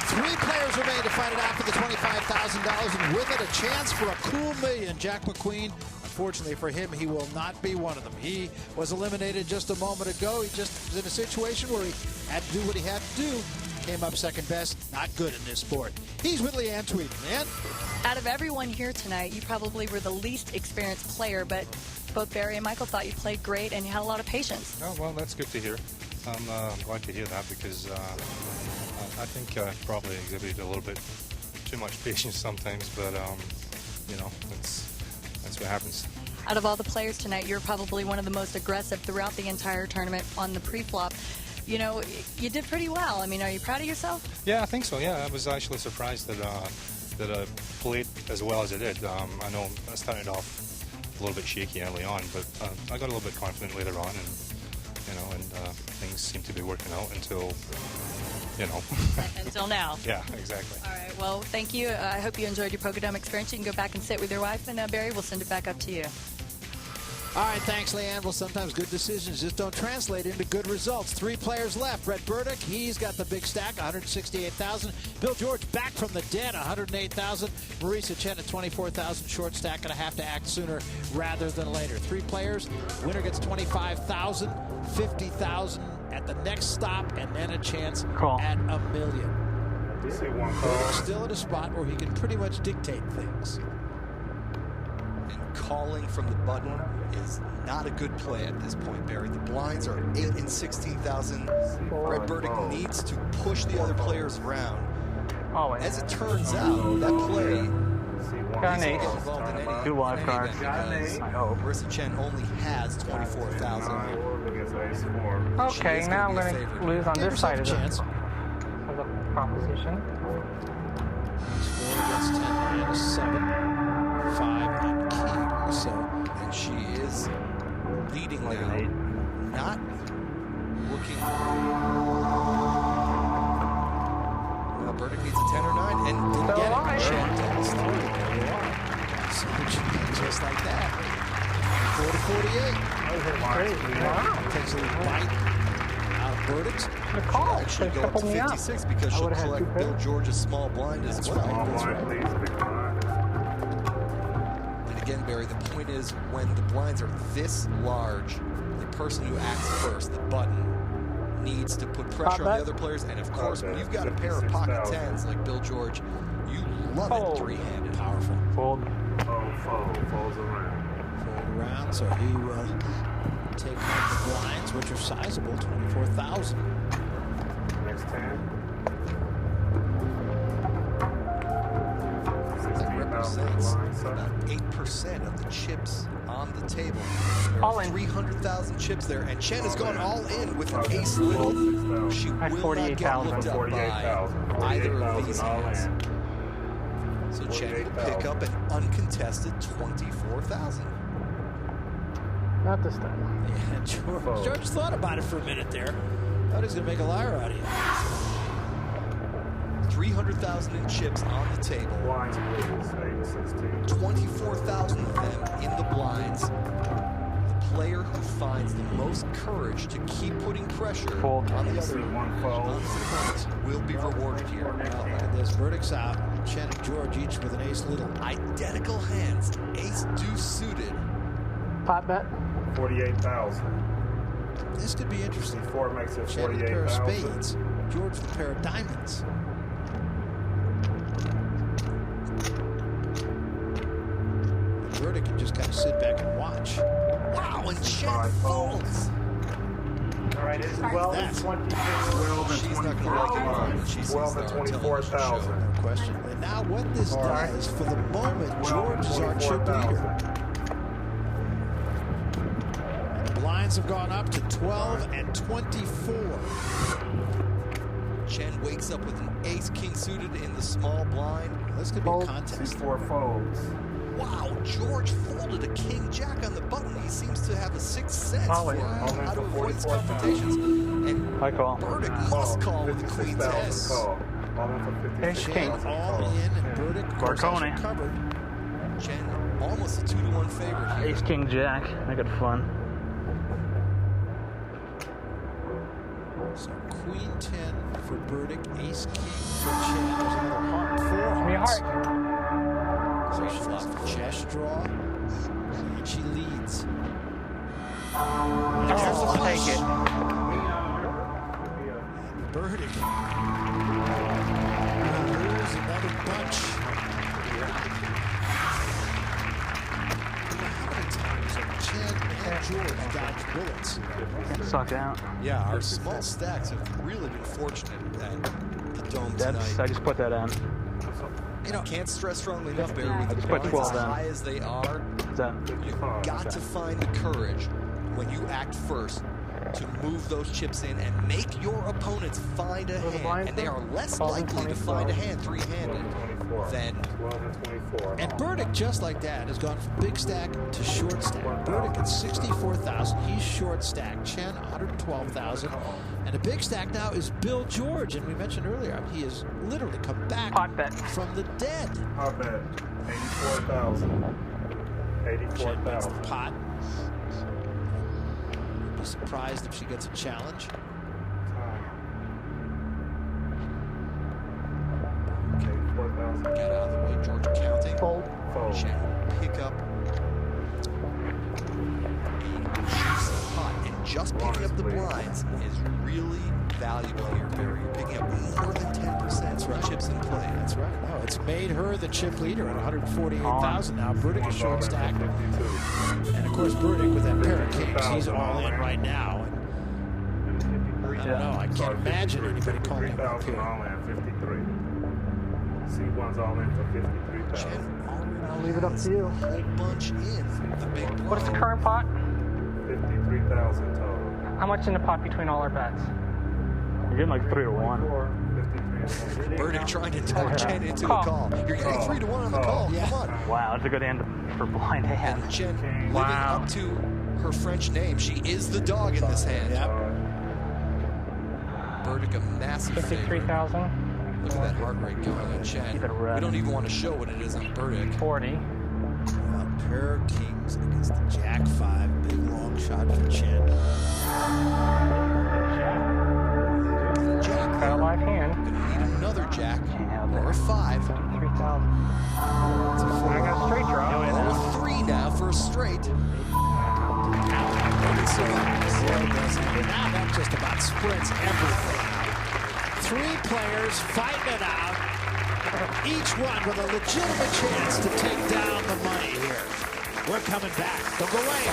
Three players remain to fight it out for the $25,000, and with it, a chance for a cool million. Jack McQueen, unfortunately for him, he will not be one of them. He was eliminated just a moment ago. He just was in a situation where he had to do what he had to do. Came up second best. Not good in this sport. He's with Leanne Tweeden. Leanne? Out of everyone here tonight, you probably were the least experienced player, but both Barry and Michael thought you played great and you had a lot of patience. Oh, well, that's good to hear. I'm glad to hear that because I think I probably exhibited a little bit too much patience sometimes, but you know, that's what happens. Out of all the players tonight, you're probably one of the most aggressive throughout the entire tournament on the pre-flop. You know, you did pretty well. I mean, are you proud of yourself? Yeah, I think so. Yeah, I was actually surprised that I played as well as I did. I know I started off a little bit shaky early on, but I got a little bit confident later on, and you know, and things seem to be working out until, you know. Until now. Yeah, exactly. All right, well, thank you. I hope you enjoyed your PokerDome experience. You can go back and sit with your wife, and Barry, we'll send it back up to you. All right, thanks, Leanne. Well, sometimes good decisions just don't translate into good results. Three players left. Brett Burdick, he's got the big stack, $168,000. Bill George back from the dead, $108,000. Marisa Chen at $24,000. Short stack, going to have to act sooner rather than later. Three players. Winner gets $25,000, $50,000 at the next stop, and then a chance at $1 million. Burdick still at a spot where he can pretty much dictate things. And calling from the button is not a good play at this point, Barry. The blinds are 8 and 16,000. Brett Burdick needs to push the other players around. As it turns out, that play Got an 8. involved in any, 2 wild cards. because I hope. Marisa Chen only has 24,000. Okay, now I'm going to lose on this side of the proposition. Against 10 and a 7, 5 and king. So, and she is leading now. Not looking. Well, Burdick needs a 10 or 9 and didn't get it. Chen doubles through. So just like that. 4 to 48. Takes a little bite out of Burdick's. The call Actually go up to 56 because she'll collect Bill George's small blind as well. And again, Barry, the point is when the blinds are this large, the person who acts first, the button, needs to put pressure on the other players. And of course, when you've got a pair of pocket 10s like Bill George, you love it three-handed. Powerful. Fold. Folds around, so he will take out the blinds, which are sizable, 24,000. Next 10. That represents about 8% of the chips on the table. All in. 300,000 chips there, and Chen has gone all in with an ace little. She will not get looked up by either of these hands. So Chen will pick up an uncontested 24,000. Not this time. Yeah, George thought about it for a minute there. Thought he was going to make a liar out of you. 300,000 in chips on the table. Blinds, please. 24,000 of them in the blinds. The player who finds the most courage to keep putting pressure on the other opponents will be rewarded here. There's Burdick's out. Chen and George each with an ace little. Identical hands. Ace deuce suited. Pot bet. 48,000. This could be interesting. 4 makes it Chen with a pair of 48,000. spades. George with a pair of diamonds. Burdick can just kind of sit back and watch. Wow, and Chen folds. All right, it's 12 and 22. 12 and 24. She's not going to like it when she sees 12 and our television 24,000. show. No question. And now what this does, for the moment, George is our chip leader. The blinds have gone up to 12 and 24. Chen wakes up with an ace-king suited in the small blind. This could be a contest. 4 folds. Wow, George folded a king-jack on the button. He seems to have a sixth sense for how to avoid confrontations. And I call. Burdick must call with the queen's S. Ace king. All in, and Burdick, of course, has Marconi. recovered. Chen almost a 2-to-1 favorite here. Ace king jack. Make it fun. So queen 10 for Burdick, ace king for Chen. There's another heart, 4 hearts. So she flop for chess draw, and she leads. I'll take it. Burdick will lose another bunch. How many times have Chen and George dodged bullets? Suck out. Yeah, our small stacks have really been fortunate at the Dome tonight. I just put that in. You know, can't stress strongly enough, Barry, with the just put blinds 12 as in. high as they are, you've got to find the courage when you act first to move those chips in and make your opponents find a hand. And they are less likely to find a hand three-handed than... And Burdick, just like that, has gone from big stack to short stack. Burdick at 64,000. He's short stack. Chen, 112,000. And a big stack now is Bill George. And we mentioned earlier, he has literally come back from the dead. Pot bet. 84,000. 84,000. Pot. Be surprised if she gets a challenge. Okay, 4,000. Get out of the way, George counting. Fold. Chen will pick up a juicy pot, and just picking up the blinds is really valuable here, Barry. You're picking up more than 10% for chips in play. That's right. No, it's made her the chip leader at 148,000 now. Burdick is short stack. And of course, Burdick with that pair of kings, he's all in right now. And I don't know. I can't imagine anybody calling him up here. All in 53. C1's all in for 53,000. I'll leave it up to you. A whole bunch in the big blind. What's the current pot? 53,000 total. How much in the pot between all our bets? You're getting like 3 to 1. 53. Burdick trying to talk Chen into a call. You're getting 3 to 1 on the call. Yeah. Come on. Wow, it's a good end for blind hand. And Chen living up to her French name. She is the dog in this hand. Yep. Burdick a massive favorite. 53,000. Look at that heart rate going on Chen. Keep it red. We don't even want to show what it is on Burdick. 40. A pair of kings against the Jack 5. Big long shot for Chen. Jack. Got a live hand. Gonna need another Jack or a 5. 53,000. I got a straight draw. Or a 3 now for a straight. Now that just about splits everything. 3 players fighting it out, each one with a legitimate chance to take down the money here. We're coming back. Don't go away.